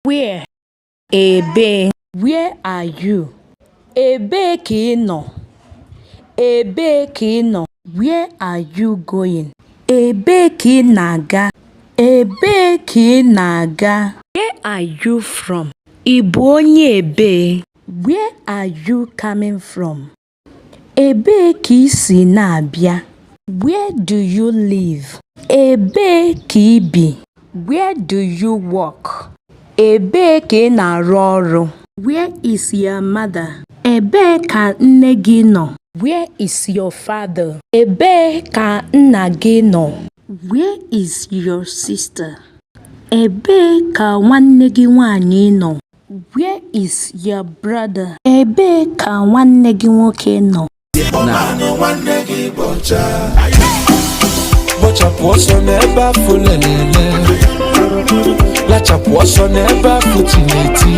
Where? Ebe. Where are you? Ebe ka ị nọ. Ebe ka ị nọ. Where are you going? Ebe ka ị na-aga. Ebe ka ị na-aga. Where are you from? Ị bụ onye ebe? Where are you coming from? Ebe ka ị si na-abịa. Where do you live? Ebe ka ị bi. Where do you work? Ebe ka ị na-arụ ọrụ. Where is your mother? Ebe ka nne gị nọ. Where is your father? Ebe ka nna gị nọ. Where is your sister? Ebe ka nwanne gị nwanyị nọ. Where is your brother? Ebe ka nwanne gị nwoke nọ. Bochapụ ọsọ n'ebe afọ lelele. Lachapụ ọsọ n'ebe afọ tineti.